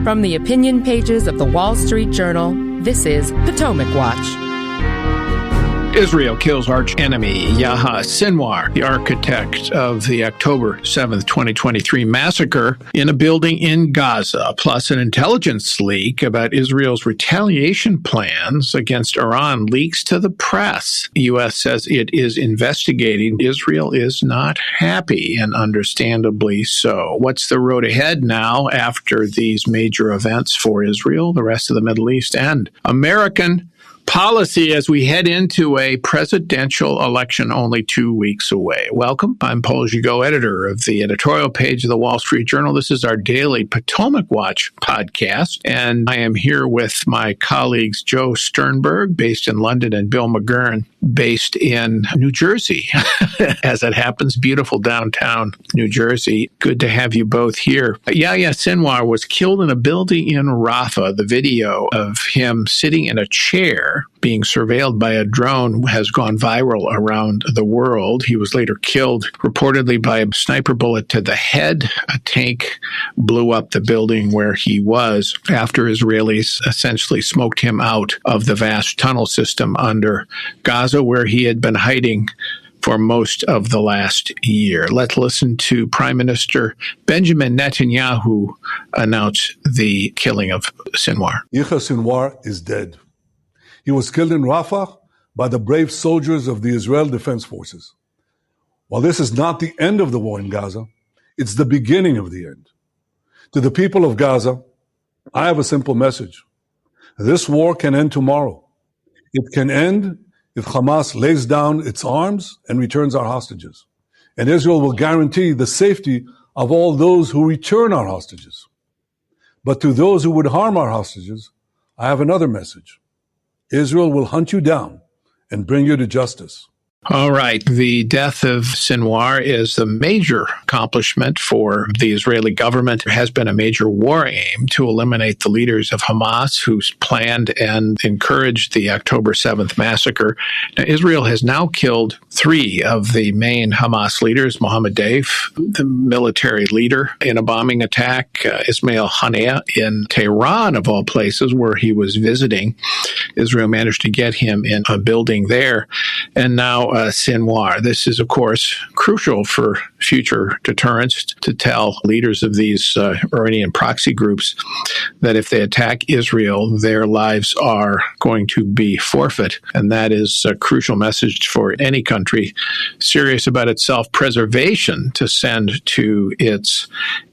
From the opinion pages of the Wall Street Journal, this is Potomac Watch. Israel kills arch-enemy Yahya Sinwar, the architect of the October 7th, 2023 massacre in a building in Gaza, plus an intelligence leak about Israel's retaliation plans against Iran leaks to the press. The U.S. says it is investigating. Israel is not happy, and understandably so. What's the road ahead now after these major events for Israel, the rest of the Middle East, and American policy as we head into a presidential election only 2 weeks away? Welcome. I'm Paul Gigot, editor of the editorial page of the Wall Street Journal. This is our daily Potomac Watch podcast, and I am here with my colleagues Joe Sternberg, based in London, and Bill McGurn, based in New Jersey. As it happens, beautiful downtown New Jersey. Good to have you both here. Yahya Sinwar was killed in a building in Rafah. The video of him sitting in a chair being surveilled by a drone has gone viral around the world. He was later killed, reportedly by a sniper bullet to the head. A tank blew up the building where he was after Israelis essentially smoked him out of the vast tunnel system under Gaza, where he had been hiding for most of the last year. Let's listen to Prime Minister Benjamin Netanyahu announce the killing of Sinwar. Yahya Sinwar is dead. He was killed in Rafah by the brave soldiers of the Israel Defense Forces. While this is not the end of the war in Gaza, it's the beginning of the end. To the people of Gaza, I have a simple message. This war can end tomorrow. It can end if Hamas lays down its arms and returns our hostages. And Israel will guarantee the safety of all those who return our hostages. But to those who would harm our hostages, I have another message. Israel will hunt you down and bring you to justice. All right. The death of Sinwar is a major accomplishment for the Israeli government. There has been a major war aim to eliminate the leaders of Hamas who planned and encouraged the October 7th massacre. Now, Israel has now killed 3 of the main Hamas leaders: Mohammed Deif, the military leader, in a bombing attack, Ismail Haniyeh in Tehran, of all places, where he was visiting. Israel managed to get him in a building there. And now Sinwar. This is, of course, crucial for future deterrence, to tell leaders of these Iranian proxy groups that if they attack Israel, their lives are going to be forfeit. And that is a crucial message for any country serious about its self-preservation to send to its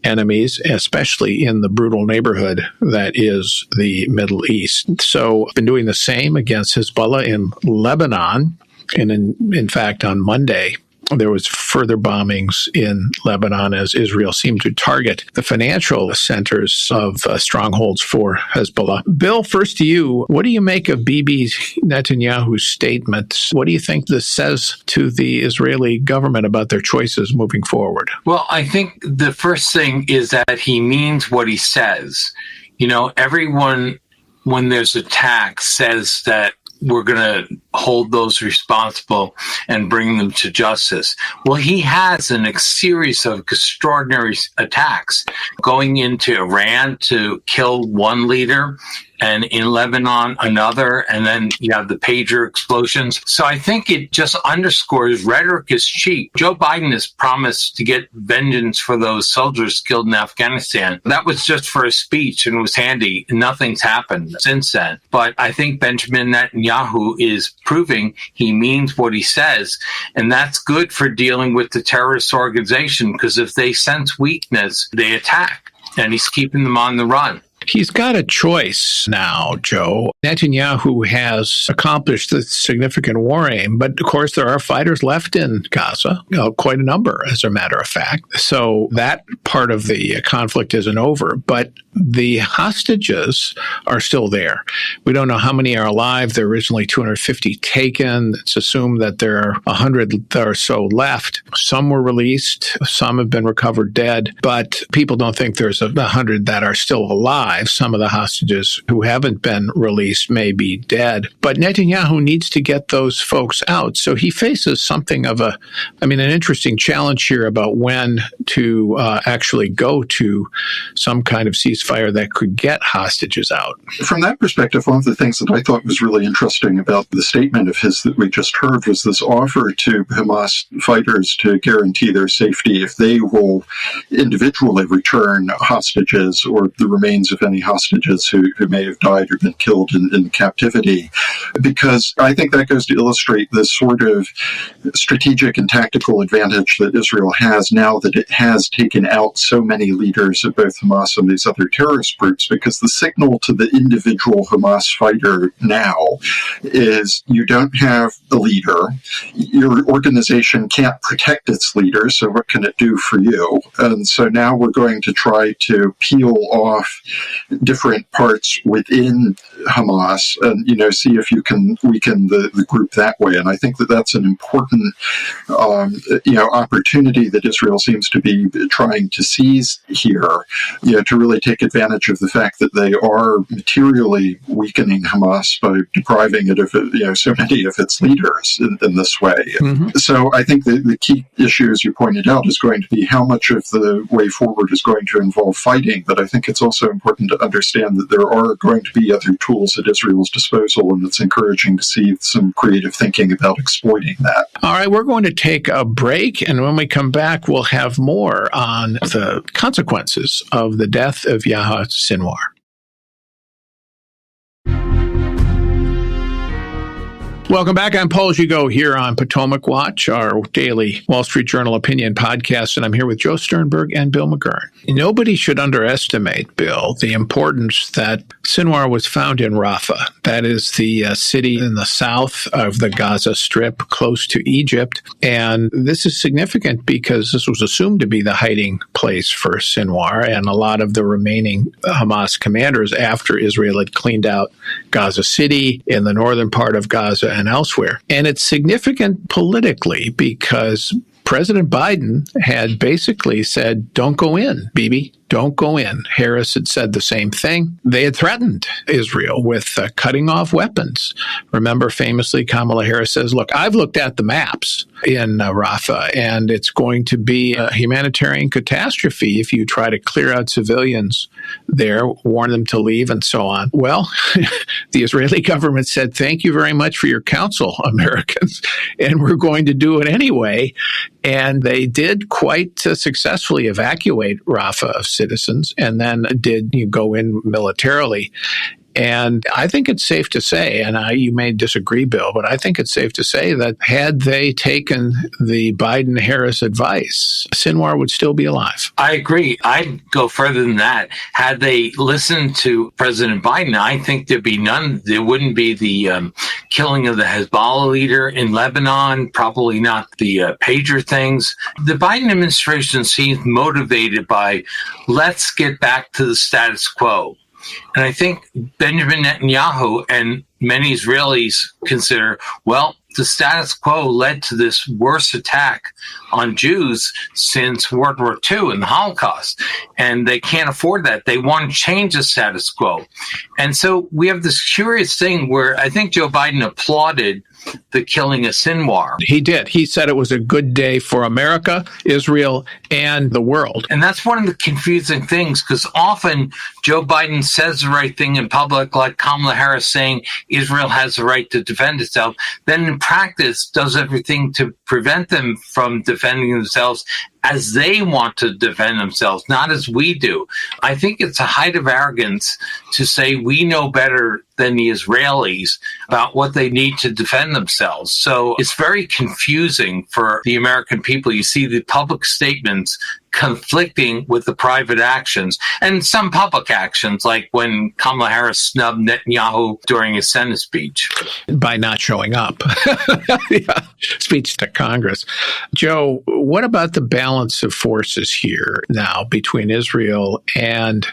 enemies, especially in the brutal neighborhood that is the Middle East. So I've been doing the same against Hezbollah in Lebanon. And in fact, on Monday, there was further bombings in Lebanon as Israel seemed to target the financial centers of strongholds for Hezbollah. Bill, first to you. What do you make of Bibi Netanyahu's statements? What do you think this says to the Israeli government about their choices moving forward? Well, I think the first thing is that he means what he says. You know, everyone, when there's attack, says that we're going to hold those responsible and bring them to justice. Well, he has a series of extraordinary attacks, going into Iran to kill one leader, and in Lebanon, another, and then you have the pager explosions. So I think it just underscores rhetoric is cheap. Joe Biden has promised to get vengeance for those soldiers killed in Afghanistan. That was just for a speech and it was handy. Nothing's happened since then. But I think Benjamin Netanyahu is proving he means what he says. And that's good for dealing with the terrorist organization, because if they sense weakness, they attack. And he's keeping them on the run. He's got a choice now, Joe. Netanyahu has accomplished a significant war aim, but of course there are fighters left in Gaza, quite a number, as a matter of fact. So that part of the conflict isn't over, but the hostages are still there. We don't know how many are alive. There are originally 250 taken. It's assumed that there are 100 or so left. Some were released. Some have been recovered dead, but people don't think there's 100 that are still alive. alive. Some of the hostages who haven't been released may be dead. But Netanyahu needs to get those folks out. So he faces something of an interesting challenge here about when to actually go to some kind of ceasefire that could get hostages out. From that perspective, one of the things that I thought was really interesting about the statement of his that we just heard was this offer to Hamas fighters to guarantee their safety if they will individually return hostages or the remains of any hostages who may have died or been killed in captivity. Because I think that goes to illustrate this sort of strategic and tactical advantage that Israel has now that it has taken out so many leaders of both Hamas and these other terrorist groups, because the signal to the individual Hamas fighter now is you don't have a leader, your organization can't protect its leader, so what can it do for you? And so now we're going to try to peel off different parts within Hamas and, see if you can weaken the group that way. And I think that that's an important, opportunity that Israel seems to be trying to seize here, to really take advantage of the fact that they are materially weakening Hamas by depriving it of, so many of its leaders in this way. Mm-hmm. So I think the key issue, as you pointed out, is going to be how much of the way forward is going to involve fighting. But I think it's also important to understand that there are going to be other tools at Israel's disposal, and it's encouraging to see some creative thinking about exploiting that. All right, we're going to take a break, and when we come back, we'll have more on the consequences of the death of Yahya Sinwar. Welcome back. I'm Paul Gigot here on Potomac Watch, our daily Wall Street Journal opinion podcast, and I'm here with Joe Sternberg and Bill McGurn. Nobody should underestimate, Bill, the importance that Sinwar was found in Rafah. That is the city in the south of the Gaza Strip, close to Egypt. And this is significant because this was assumed to be the hiding place for Sinwar and a lot of the remaining Hamas commanders after Israel had cleaned out Gaza City in the northern part of Gaza and elsewhere. And it's significant politically because President Biden had basically said, don't go in, Bibi. Don't go in. Harris had said the same thing. They had threatened Israel with cutting off weapons. Remember, famously, Kamala Harris says, look, I've looked at the maps in Rafah, and it's going to be a humanitarian catastrophe if you try to clear out civilians there, warn them to leave, and so on. Well, the Israeli government said, thank you very much for your counsel, Americans, and we're going to do it anyway. And they did quite successfully evacuate Rafah of citizens, and then did go in militarily. And I think it's safe to say, and you may disagree, Bill, but I think it's safe to say that had they taken the Biden-Harris advice, Sinwar would still be alive. I agree. I'd go further than that. Had they listened to President Biden, I think there wouldn't be the killing of the Hezbollah leader in Lebanon, probably not the pager things. The Biden administration seems motivated by, let's get back to the status quo. And I think Benjamin Netanyahu and many Israelis consider, well, the status quo led to this worst attack on Jews since World War II and the Holocaust. And they can't afford that. They want to change the status quo. And so we have this curious thing where I think Joe Biden applauded the killing of Sinwar. He did. He said it was a good day for America, Israel, and the world. And that's one of the confusing things, because often Joe Biden says the right thing in public, like Kamala Harris saying Israel has the right to defend itself, then in practice does everything to prevent them from defending themselves as they want to defend themselves, not as we do. I think it's a height of arrogance to say we know better than the Israelis about what they need to defend themselves. So it's very confusing for the American people. You see the public statements conflicting with the private actions, and some public actions, like when Kamala Harris snubbed Netanyahu during his Senate speech. By not showing up. Yeah. Speech to Congress. Joe, what about the balance of forces here now between Israel and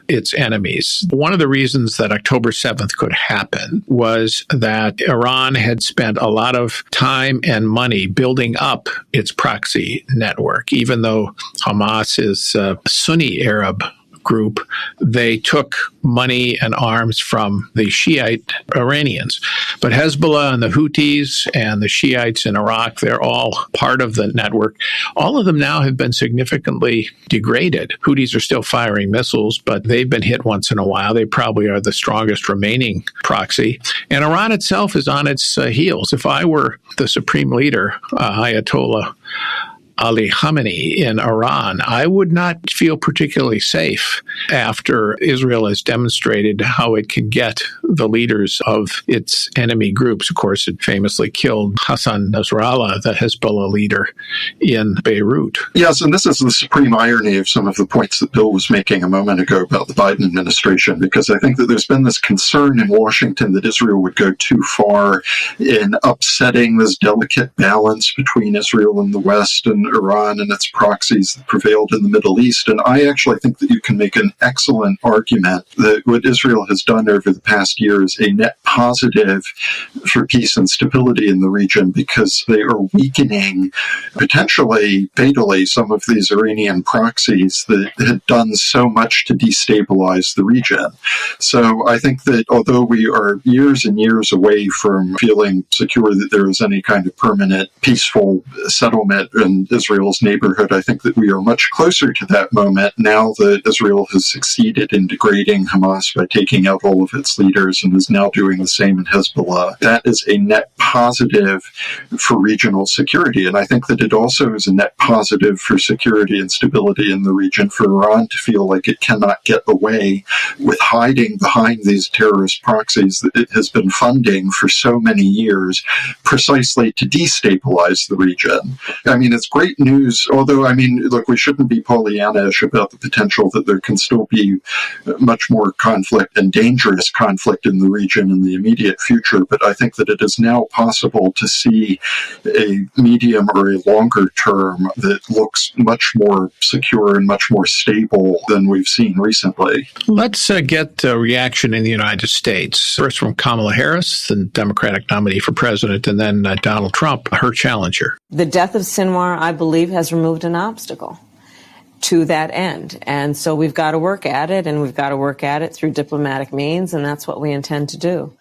its enemies? One of the reasons that October 7th could happen was that Iran had spent a lot of time and money building up its proxy network, even though Hamas is Sunni Arab group, they took money and arms from the Shiite Iranians. But Hezbollah and the Houthis and the Shiites in Iraq, they're all part of the network. All of them now have been significantly degraded. Houthis are still firing missiles, but they've been hit once in a while. They probably are the strongest remaining proxy. And Iran itself is on its heels. If I were the supreme leader, Ayatollah Ali Khamenei in Iran, I would not feel particularly safe after Israel has demonstrated how it can get the leaders of its enemy groups. Of course, it famously killed Hassan Nasrallah, the Hezbollah leader in Beirut. Yes, and this is the supreme irony of some of the points that Bill was making a moment ago about the Biden administration, because I think that there's been this concern in Washington that Israel would go too far in upsetting this delicate balance between Israel and the West and Iran and its proxies that prevailed in the Middle East. And I actually think that you can make an excellent argument that what Israel has done over the past year is a net positive for peace and stability in the region, because they are weakening, potentially fatally, some of these Iranian proxies that had done so much to destabilize the region. So I think that although we are years and years away from feeling secure that there is any kind of permanent peaceful settlement in Israel's neighborhood, I think that we are much closer to that moment now that Israel has succeeded in degrading Hamas by taking out all of its leaders and is now doing the same in Hezbollah. That is a net positive for regional security. And I think that it also is a net positive for security and stability in the region for Iran to feel like it cannot get away with hiding behind these terrorist proxies that it has been funding for so many years precisely to destabilize the region. I mean, it's great news, although, I mean, look, we shouldn't be Pollyanna-ish about the potential that there can still be much more conflict and dangerous conflict in the region in the immediate future. But I think that it is now possible to see a medium or a longer term that looks much more secure and much more stable than we've seen recently. Let's get a reaction in the United States. First from Kamala Harris, the Democratic nominee for president, and then Donald Trump, her challenger. The death of Sinwar, I believe, has removed an obstacle to that end. And so we've got to work at it, and we've got to work at it through diplomatic means, and that's what we intend to do.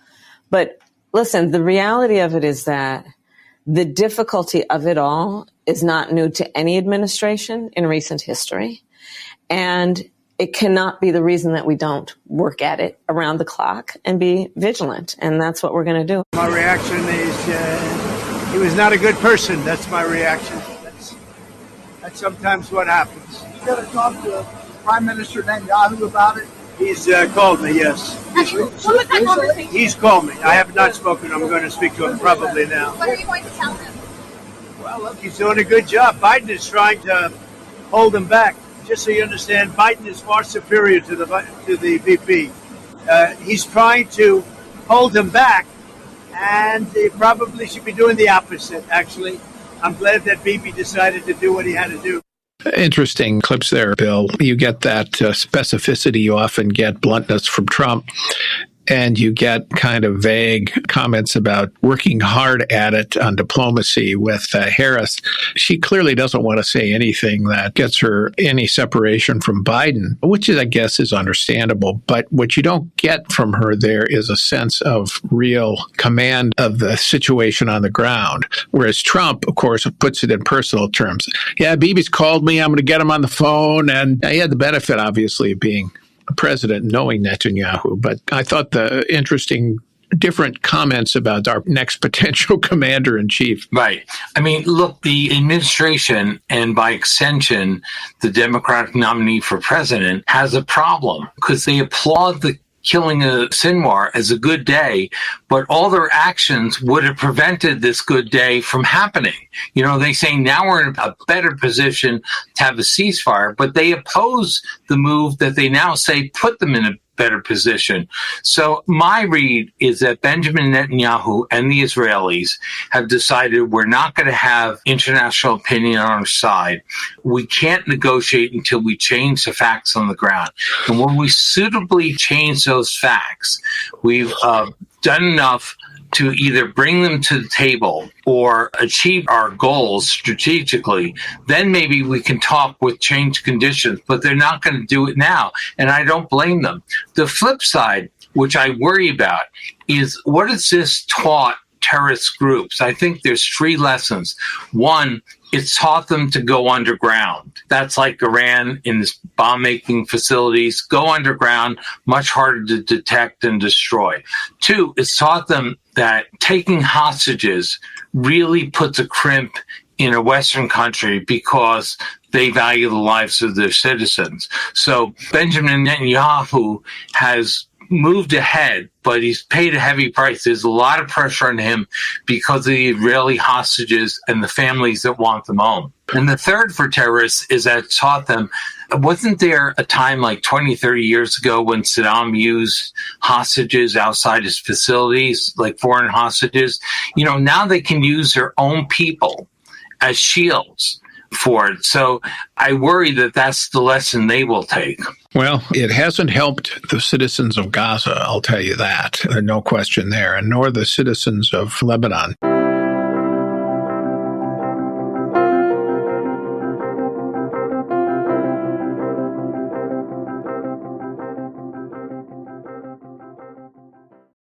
But listen, the reality of it is that the difficulty of it all is not new to any administration in recent history. And it cannot be the reason that we don't work at it around the clock and be vigilant. And that's what we're going to do. My reaction is he was not a good person. That's my reaction. That's sometimes what happens. You got to talk to Prime Minister Netanyahu about it? He's called me, yes. What was that conversation? He's called me. I have not spoken. I'm going to speak to him probably now. What are you going to tell him? Well, look, he's doing a good job. Biden is trying to hold him back. Just so you understand, Biden is far superior to the VP. He's trying to hold him back, and he probably should be doing the opposite, actually. I'm glad that Bibi decided to do what he had to do. Interesting clips there, Bill. You get that specificity you often get, bluntness from Trump, and you get kind of vague comments about working hard at it on diplomacy with Harris. She clearly doesn't want to say anything that gets her any separation from Biden, which is, I guess, is understandable. But what you don't get from her there is a sense of real command of the situation on the ground. Whereas Trump, of course, puts it in personal terms. Yeah, Bibi's called me. I'm going to get him on the phone. And he had the benefit, obviously, of being president knowing Netanyahu, but I thought the interesting different comments about our next potential commander-in-chief. Right. I mean, look, the administration and by extension, the Democratic nominee for president has a problem because they applaud the killing of Sinwar as a good day, but all their actions would have prevented this good day from happening. You know, they say now we're in a better position to have a ceasefire, but they oppose the move that they now say put them in a better position. So my read is that Benjamin Netanyahu and the Israelis have decided we're not going to have international opinion on our side. We can't negotiate until we change the facts on the ground. And when we suitably change those facts, we've done enough to either bring them to the table or achieve our goals strategically, then maybe we can talk with changed conditions, but they're not going to do it now. And I don't blame them. The flip side, which I worry about, is what has this taught terrorist groups? I think there's 3 lessons. One, it's taught them to go underground. That's like Iran in its bomb-making facilities. Go underground, much harder to detect and destroy. 2, it's taught them that taking hostages really puts a crimp in a Western country because they value the lives of their citizens. So Benjamin Netanyahu has moved ahead, but he's paid a heavy price. There's a lot of pressure on him because of the Israeli hostages and the families that want them home. And the third for terrorists is that it taught them, wasn't there a time like 20, 30 years ago when Saddam used hostages outside his facilities, like foreign hostages? Now they can use their own people as shields for it. So I worry that that's the lesson they will take. Well, it hasn't helped the citizens of Gaza, I'll tell you that. No question there, and nor the citizens of Lebanon.